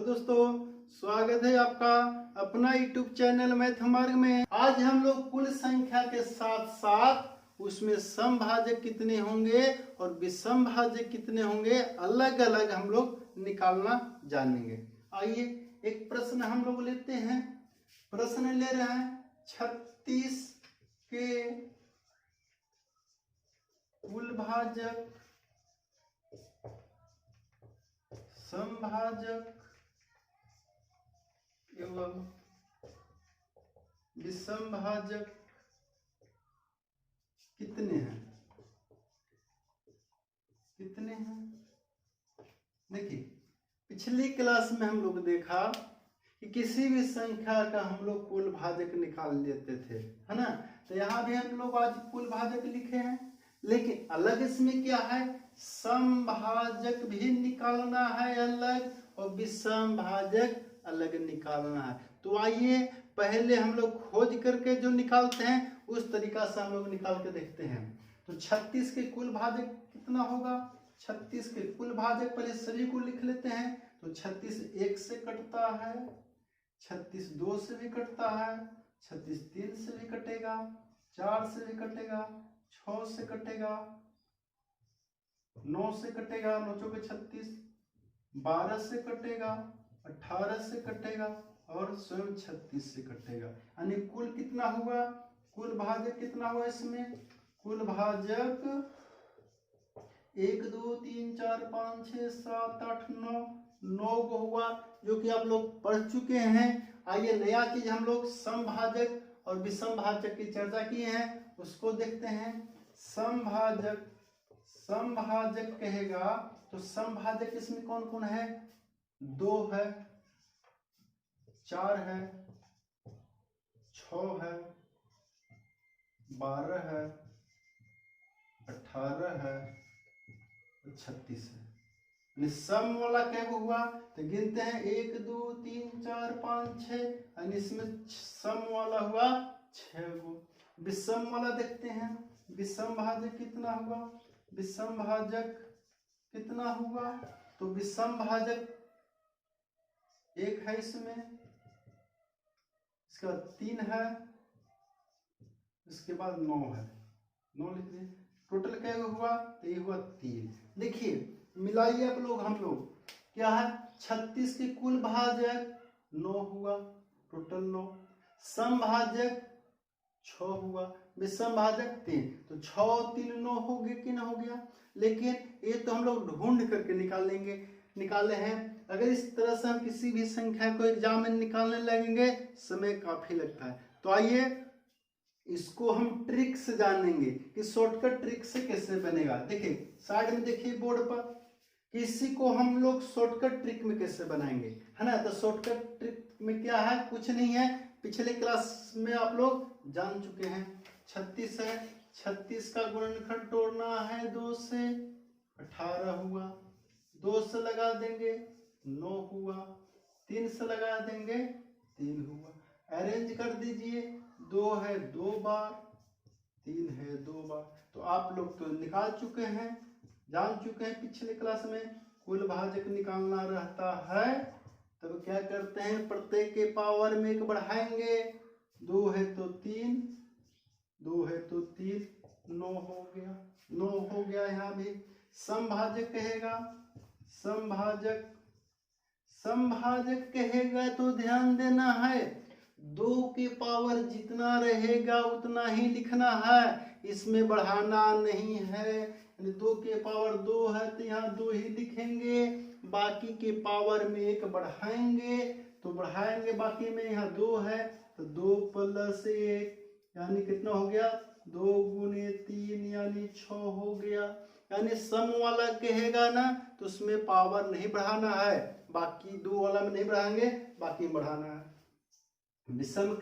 दोस्तों, स्वागत है आपका अपना YouTube चैनल मैथ मार्ग में। आज हम लोग कुल संख्या के साथ साथ उसमें समभाजक कितने होंगे और विषम भाजक कितने होंगे अलग अलग हम लोग निकालना जानेंगे। आइए एक प्रश्न हम लोग लेते हैं। प्रश्न ले रहे हैं 36 के कुल भाजक, समभाजक एवं विषम भाजक कितने हैं। देखिए, पिछली क्लास में हम लोग देखा कि किसी भी संख्या का हम लोग कुल भाजक निकाल लेते थे, है ना। तो यहाँ भी हम लोग आज कुल भाजक लिखे हैं, लेकिन अलग इसमें क्या है, समभाजक भी निकालना है अलग और विषम भाजक अलग निकालना है। तो आइए पहले हम लोग खोज करके जो निकालते हैं उस तरीका से हम लोग निकाल के देखते हैं। तो 36 के कुल भाजक कितना होगा, 36 के कुल भाजक पहले सभी को लिख लेते हैं। तो 36 1 से कटता है, 36 2 से भी कटता है, 36 3 से भी कटेगा, 4 से भी कटेगा, 6 से कटेगा, 9 से कटेगा, 9 चौके 36, 12 से कटेगा, 18 से कटेगा और स्वयं 36 से कटेगा। यानी कुल कितना हुआ, कुल भाजक कितना हुआ इसमें, कुल भाजक 1 2 3 4 5 6 7 8 9 को हुआ, जो कि आप लोग पढ़ चुके हैं। आइए नया चीज हम लोग समभाजक और विषम भाजक की चर्चा की है, उसको देखते हैं। समभाजक कहेगा तो समभाजक इसमें कौन कौन है, 2 है, 4 है, 6 है, 12 है, 18 है, 36 है। सम वाला क्या हुआ तो गिनते हैं 1 2 3 4 5 6, और इसमें सम वाला हुआ 6 गो। विषम वाला देखते हैं, विषम भाजक कितना हुआ, विषम भाजक कितना हुआ। तो विषम भाजक 1 है इसमें, इसके बाद 3 है, इसके बाद 9 है, 9 लिख दिए। टोटल क्या हुआ तो ये हुआ 3। देखिए मिलाइए आप लोग, हम लोग क्या है, 36 के कुल भाजक 9 हुआ, टोटल 9, सम भाजक 6 हुआ, विषम भाजक 3। तो 6 3 9 हो गया कि ना हो गया। लेकिन ये तो हम लोग ढूंढ करके निकाले हैं। अगर इस तरह से हम किसी भी संख्या को एग्जाम में निकालने लगेंगे समय काफी लगता है। तो आइए इसको हम ट्रिक से जानेंगे कि शॉर्टकट ट्रिक से कैसे बनेगा। देखिए साइड में देखिए बोर्ड पर, किसी को हम लोग शॉर्टकट ट्रिक में कैसे बनाएंगे, है ना। तो शॉर्टकट ट्रिक में क्या है, कुछ नहीं है, पिछले क्लास में आप लोग जान चुके हैं। 36 है, 36 का गुणनखंड तोड़ना है 2 से, 18 हुआ, 2 से लगा देंगे 9 हुआ, 3 से लगा देंगे 3 हुआ। अरेंज कर दीजिए, 2 है 2 बार, 3 है 2 बार। तो आप लोग तो निकाल चुके हैं, जान चुके हैं। पिछले क्लास में कुल भाजक निकालना रहता है, तब क्या करते हैं, प्रत्येक के पावर में 1 बढ़ाएंगे। 2 है तो 3, 2 है तो 3, 9 हो गया, 9 हो गया। यहाँ भी समभाजक कहेगा, समभाजक कहेगा तो ध्यान देना है, 2 के पावर जितना रहेगा उतना ही लिखना है, इसमें बढ़ाना नहीं है। 2 के पावर 2 है तो यहाँ 2 ही लिखेंगे, बाकी के पावर में 1 बढ़ाएंगे तो बढ़ाएंगे, बाकी में यहाँ 2 है तो 2 + 1 यानी कितना हो गया, 2 × 3 यानी 6 हो गया। यानी सम वाला कहेगा ना तो उसमें पावर नहीं बढ़ाना है, बाकी 2 वाला में नहीं बढ़ाएंगे, बाकी में बढ़ाना है। विषम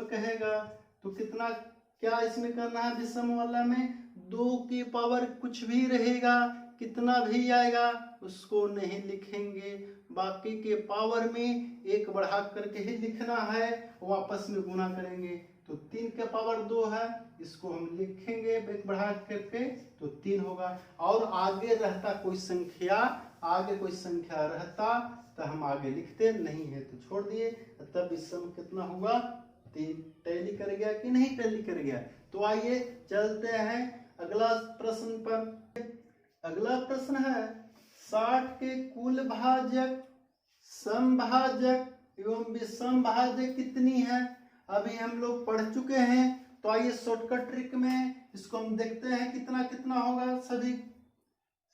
कहेगा तो कितना क्या इसमें करना है, विषम वाला में 2 की पावर कुछ भी रहेगा, कितना भी आएगा उसको नहीं लिखेंगे, बाकी के पावर में 1 बढ़ा करके ही लिखना है, वापस में गुना करेंगे। तो 3 के पावर 2 है, इसको हम लिखेंगे 1 बढ़ा करके तो 3 होगा। और आगे रहता कोई संख्या आगे कोई संख्या रहता तो हम आगे लिखते, नहीं है तो छोड़ दिए। तब इस सम कितना हुआ, 3। टैली कर गया कि नहीं टैली कर गया। तो आइए चलते हैं अगला प्रश्न पर। अगला प्रश्न है 60 के कुल भाजक, समभाजक एवं विषम भाजक कितनी है। अभी हम लोग पढ़ चुके हैं, तो आइए शॉर्टकट ट्रिक में इसको हम देखते हैं कितना कितना होगा। सभी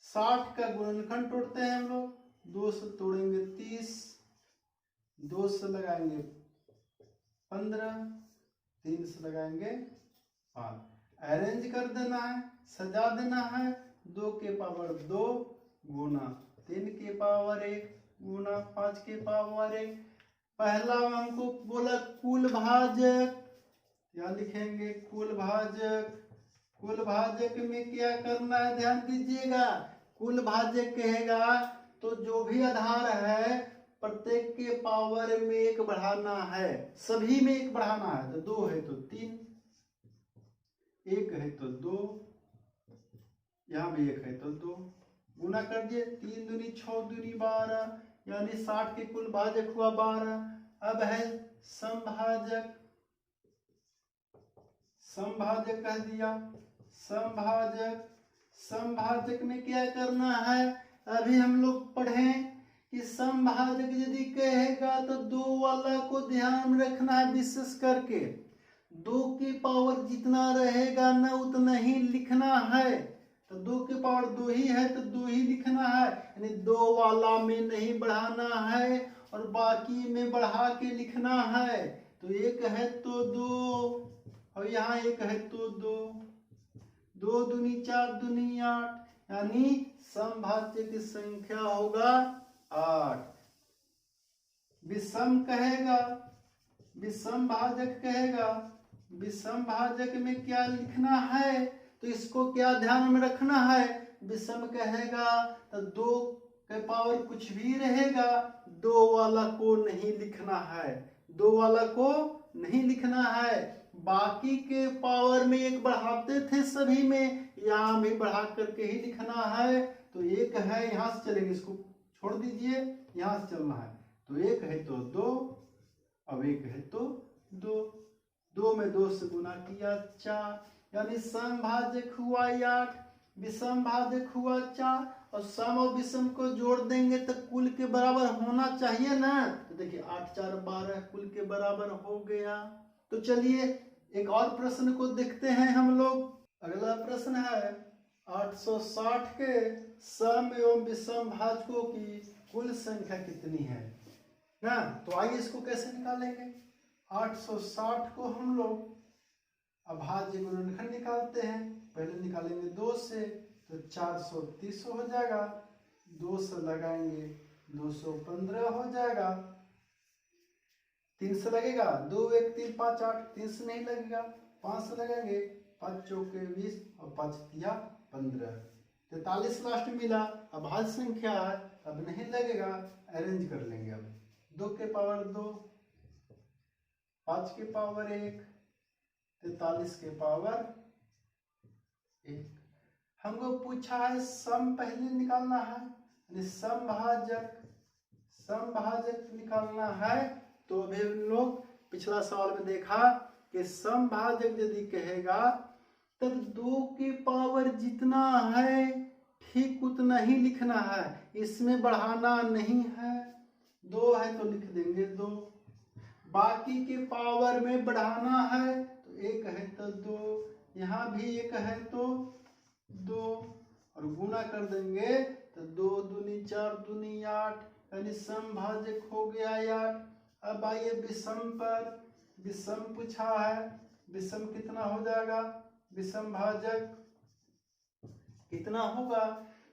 60 का गुणनखंड तोड़ते हैं हम लोग, 2 से तोड़ेंगे 30, 2 से लगाएंगे 15, 3 से लगाएंगे 5। अरेंज कर देना है, सजा देना है। 2 के पावर 2 गुना 3 के पावर 1 गुना 5 के पावर 1। पहला हमको बोला कुल भाजक, यहाँ लिखेंगे कुल भाजक। कुल भाजक में क्या करना है, ध्यान दीजिएगा। कुल भाजक कहेगा तो जो भी आधार है प्रत्येक के पावर में 1 बढ़ाना है, सभी में 1 बढ़ाना है। तो 2 है तो 3, 1 है तो 2, यहाँ भी 1 है तो 2, गुना कर दिए। 3 दूनी 6 दूनी 12, यानी 60 के कुल भाजक हुआ 12। अब है समभाजक, समभाजक कह दिया। समभाजक, समभाजक में क्या करना है, अभी हम लोग पढ़े कि समभाजक यदि कहेगा तो 2 वाला को ध्यान रखना है, विशेष करके 2 की पावर जितना रहेगा ना उतना ही लिखना है। तो 2 की पावर 2 ही है तो 2 ही लिखना है, यानी 2 वाला में नहीं बढ़ाना है और बाकी में बढ़ा के लिखना है। तो 1 है तो 2 और यहाँ 1 है तो 2, 2 दूनी 4 दूनी 8, यानी समभाजक की संख्या होगा 8। विषम कहेगा, विषम भाजक कहेगा, विषम भाजक में क्या लिखना है, तो इसको क्या ध्यान में रखना है। विषम कहेगा तो 2 के पावर कुछ भी रहेगा, 2 वाला को नहीं लिखना है, 2 वाला को नहीं लिखना है। बाकी के पावर में 1 बढ़ाते थे सभी में, यहाँ भी बढ़ा करके ही लिखना है। तो 1 है, यहाँ से चलेंगे, इसको छोड़ दीजिए, यहाँ से चलना है। तो 1 है तो 2, अब 1 है तो 2, 2 में 2 से गुना किया 4, यानी समभाजक हुआ 8, विषम भाजक हुआ 4। और सम और विषम को जोड़ देंगे तो कुल के बराबर होना चाहिए ना। तो देखिए 8 4 12 कुल के बराबर हो गया। तो चलिए एक और प्रश्न को देखते हैं हम लोग। अगला प्रश्न है 860 के सम एवं विषम भाजकों की कुल संख्या कितनी है ना। तो आइए इसको कैसे निकालेंगे। 860 को हम लोग अभाज्य गुणनखंड निकालते हैं। पहले निकालेंगे 2 से, तो 430 हो जाएगा, 2 से लगाएंगे 215 हो जाएगा, 3 से लगेगा 2 1 3 5 8, 3 से नहीं लगेगा, 5 से लगाएंगे 5 चौके 20 और 5 तिया 15, 43 लास्ट मिला। अभाज्य संख्या है, अब नहीं लगेगा, अरेंज कर लेंगे। अब 2 के पावर 2, 5 के पावर 1, 43 के पावर 1। हमको पूछा है सम पहले निकालना है, यानी समभाजक, समभाजक निकालना है। तो अभी हम लोग पिछला सवाल में देखा कि समभाजक यदि कहेगा तब 2 की पावर जितना है ठीक उतना ही लिखना है, इसमें बढ़ाना नहीं है। 2 है तो लिख देंगे 2, बाकी के पावर में बढ़ाना है तो 1 है तो 2, यहाँ भी 1 है तो 2 और गुना कर देंगे तो 2 दूनी 4 दूनी 8, यानी समभाजक हो गया 8। अब आइए विषम पर। विषम पूछा है, विषम कितना हो जाएगा, विषम भाजक कितना होगा।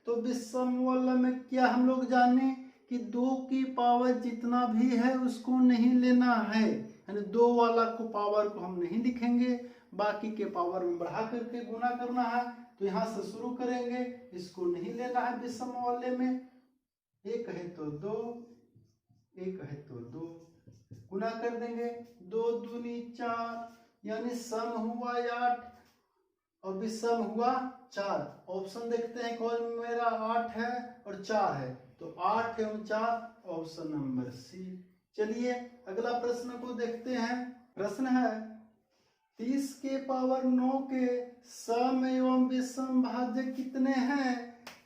तो विषम वाला में क्या हम लोग जाने कि 2 की पावर जितना भी है उसको नहीं लेना है, यानी 2 वाला को पावर को हम नहीं लिखेंगे, बाकी के पावर में बढ़ा करके गुना करना है। तो यहाँ से शुरू करेंगे, इसको नहीं लेना है विषम वाले में। 1 है तो 2, 1 है तो 2, गुना कर देंगे 2 दूनी 4, यानी सम हुआ 8 और विषम हुआ 4। ऑप्शन देखते हैं कौन मेरा 8 है और 4 है, तो 8 एवं 4 ऑप्शन नंबर सी। चलिए अगला प्रश्न को देखते हैं। प्रश्न है 30 के पावर 9 के सम एवं विषम भाजक कितने हैं?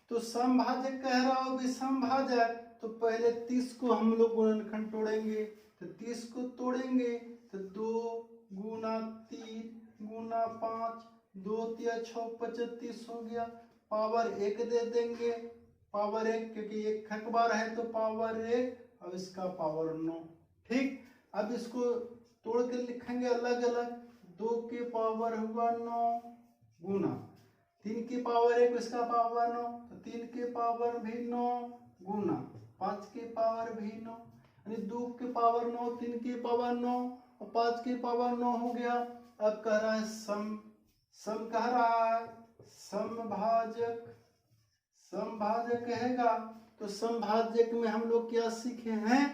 तो सम भाजक कह रहा हो, विषम भाजक, तो पहले 30 को हम लोग गुणनखंड तोड़ेंगे, तो 30 को तोड़ेंगे तो 2 गुना 3 गुना 5, 2 तिया 6 25 हो गया। पावर 1 दे देंगे, पावर 1 क्योंकि एक खक बार है तो पावर 1, अब इसका पावर 9। ठीक, अब इसको तोड़ के लिखेंगे अलग अलग। 2 के पावर हुआ 9 गुना 3 के पावर 1, इसका पावर 9, तो 3 के पावर भी 9 गुना 5 के पावर भी 9, यानी 2 के पावर 9, 3 के पावर 9 और 5 के पावर 9 हो गया। अब कह रहा है सम, सम कह रहा है समभाजक, समभाजक कहेगा तो समभाजक में हम लोग क्या सीखे हैं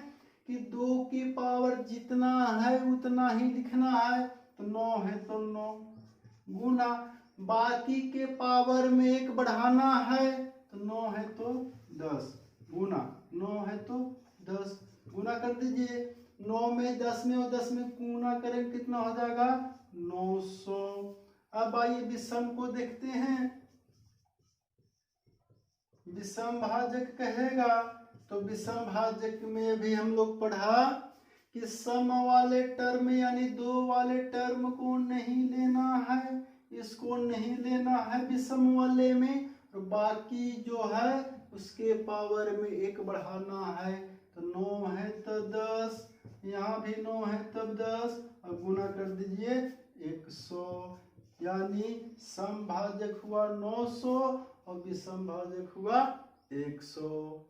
कि 2 की पावर जितना है उतना ही लिखना है, तो 9 है तो 9 गुना बाकी के पावर में 1 बढ़ाना है, तो 9 है तो 10 गुना 9 है तो 10 गुना कर दीजिए। 9 में 10 में और 10 में गुना करें कितना हो जाएगा 900। अब आइए विषम को देखते हैं। विषम भाजक कहेगा तो विषम भाजक में भी हम लोग पढ़ा कि सम वाले टर्म यानी 2 वाले टर्म को नहीं लेना है, इसको नहीं लेना है विषम वाले में, और बाकी जो है उसके पावर में 1 बढ़ाना है, तो 9 है तो 10, यहाँ भी 9 है तब 10, और गुना कर दीजिए 100, यानी समभाजक हुआ 900 और विषम भाजक हुआ 100।